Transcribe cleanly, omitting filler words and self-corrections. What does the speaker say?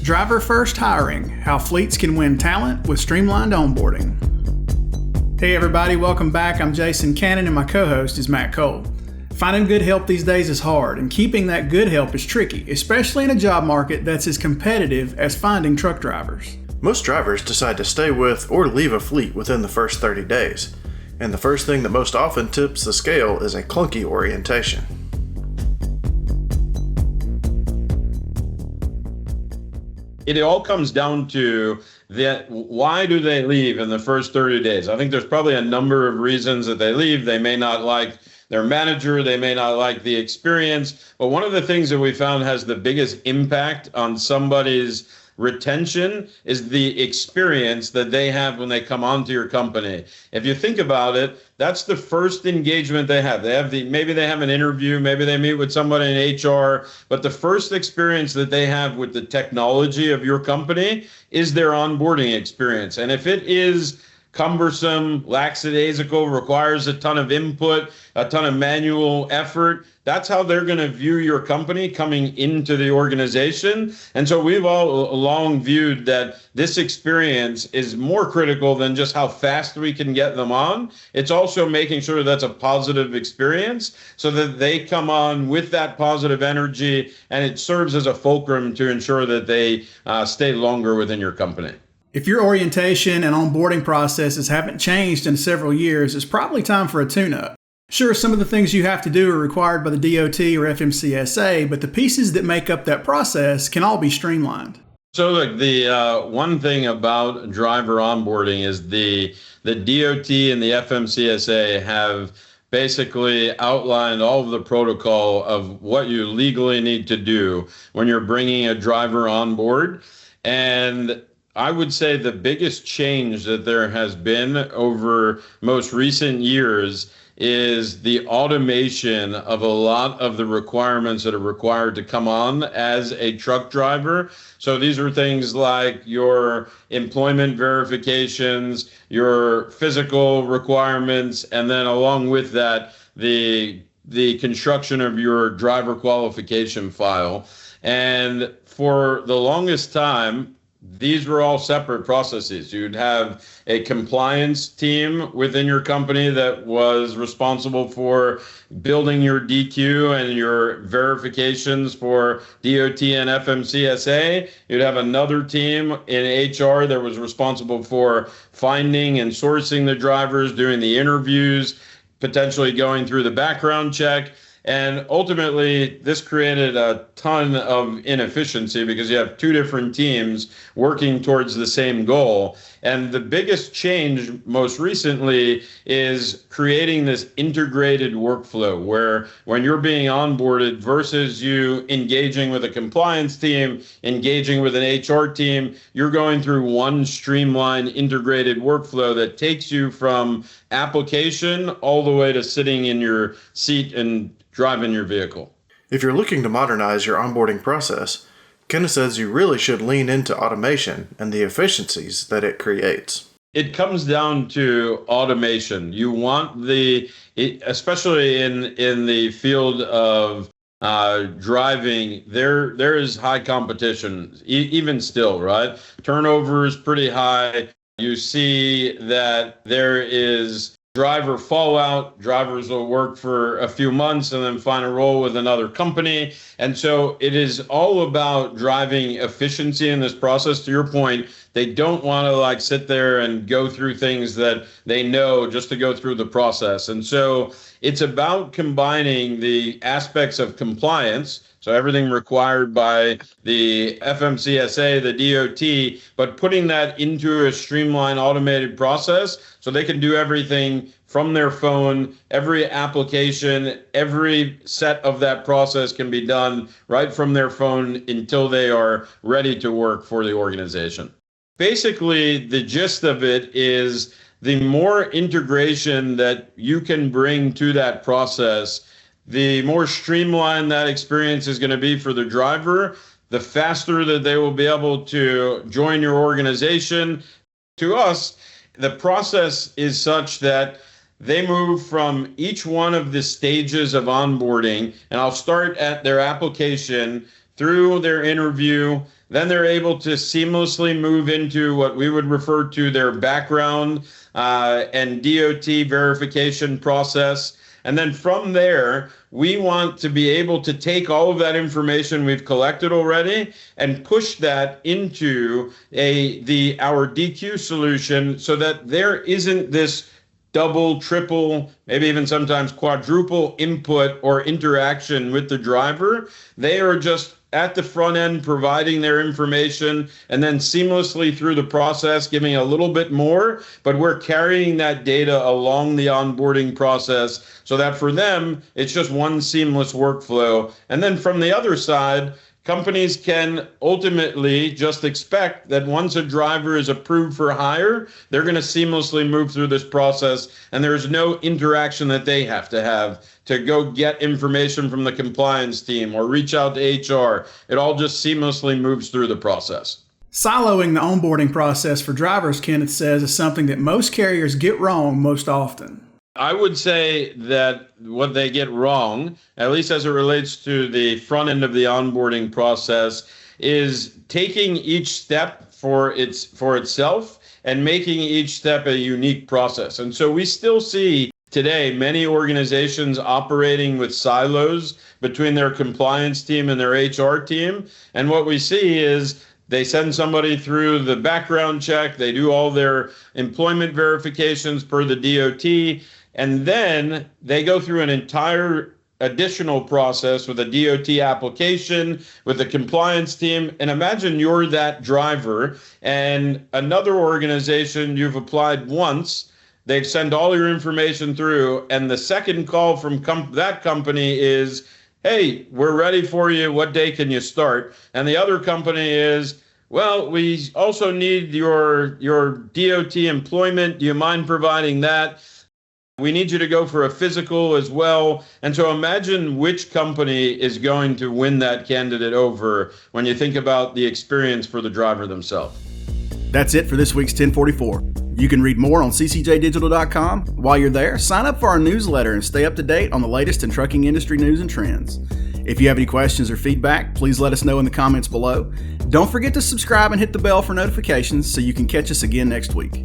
Driver First Hiring, How Fleets Can Win Talent with Streamlined Onboarding. Hey everybody, welcome back. I'm Jason Cannon and my co-host is Matt Cole. Finding good help these days is hard, and keeping that good help is tricky, especially in a job market that's as competitive as finding truck drivers. Most drivers decide to stay with or leave a fleet within the first 30 days, and the first thing that most often tips the scale is a clunky orientation. It all comes down to why do they leave in the first 30 days? I think there's probably a number of reasons that they leave. They may not like their manager, they may not like the experience, but one of the things that we found has the biggest impact on somebody's retention is the experience that they have when they come onto your company. If you think about it, that's the first engagement they have. Maybe they have an interview, maybe they meet with somebody in HR, but the first experience that they have with the technology of your company is their onboarding experience. And if it is cumbersome, lackadaisical, requires a ton of input, a ton of manual effort, that's how they're going to view your company coming into the organization. And so we've all along viewed that this experience is more critical than just how fast we can get them on. It's also making sure that's a positive experience so that they come on with that positive energy, and it serves as a fulcrum to ensure that they stay longer within your company. If your orientation and onboarding processes haven't changed in several years, it's probably time for a tune-up. Sure, some of the things you have to do are required by the DOT or FMCSA, but the pieces that make up that process can all be streamlined. So look, the one thing about driver onboarding is the DOT and the FMCSA have basically outlined all of the protocol of what you legally need to do when you're bringing a driver on board. And I would say the biggest change that there has been over most recent years is the automation of a lot of the requirements that are required to come on as a truck driver. So these are things like your employment verifications, your physical requirements, and then along with that, the construction of your driver qualification file. And for the longest time, these were all separate processes. You'd have a compliance team within your company that was responsible for building your DQ and your verifications for DOT and FMCSA. You'd have another team in HR that was responsible for finding and sourcing the drivers, doing the interviews, potentially going through the background check. And ultimately, this created a ton of inefficiency because you have two different teams working towards the same goal. And the biggest change most recently is creating this integrated workflow where when you're being onboarded versus you engaging with a compliance team, engaging with an HR team, you're going through one streamlined integrated workflow that takes you from application all the way to sitting in your seat and driving your vehicle. If you're looking to modernize your onboarding process, Kenna says you really should lean into automation and the efficiencies that it creates. It comes down to automation. You want especially in the field of driving, there is high competition, even still, right? Turnover is pretty high. You see that there is driver fallout. Drivers will work for a few months and then find a role with another company. And so it is all about driving efficiency in this process. To your point, they don't want to sit there and go through things that they know just to go through the process. And so it's about combining the aspects of compliance, so everything required by the FMCSA, the DOT, but putting that into a streamlined automated process so they can do everything from their phone. Every application, every set of that process can be done right from their phone until they are ready to work for the organization. Basically, the gist of it is the more integration that you can bring to that process, the more streamlined that experience is going to be for the driver, the faster that they will be able to join your organization. To us, the process is such that they move from each one of the stages of onboarding, and I'll start at their application through their interview, Then they're able to seamlessly move into what we would refer to their background and DOT verification process. And then from there, we want to be able to take all of that information we've collected already and push that into our DQ solution so that there isn't this double, triple, maybe even sometimes quadruple input or interaction with the driver. They are just at the front end providing their information and then seamlessly through the process giving a little bit more, but we're carrying that data along the onboarding process so that for them it's just one seamless workflow. And then from the other side, companies can ultimately just expect that once a driver is approved for hire, they're going to seamlessly move through this process, and there's no interaction that they have to go get information from the compliance team or reach out to HR. It all just seamlessly moves through the process. Siloing the onboarding process for drivers, Kenneth says, is something that most carriers get wrong most often. I would say that what they get wrong, at least as it relates to the front end of the onboarding process, is taking each step for itself and making each step a unique process. And so we still see today many organizations operating with silos between their compliance team and their HR team. And what we see is they send somebody through the background check, they do all their employment verifications per the DOT, and then they go through an entire additional process with a DOT application, with the compliance team. And imagine you're that driver and another organization, you've applied once, they send all your information through, and the second call from that company is, hey, we're ready for you. What day can you start? And the other company is, well, we also need your DOT employment. Do you mind providing that? We need you to go for a physical as well. And so imagine which company is going to win that candidate over when you think about the experience for the driver themselves. That's it for this week's 1044. You can read more on ccjdigital.com. While you're there, sign up for our newsletter and stay up to date on the latest in trucking industry news and trends. If you have any questions or feedback, please let us know in the comments below. Don't forget to subscribe and hit the bell for notifications so you can catch us again next week.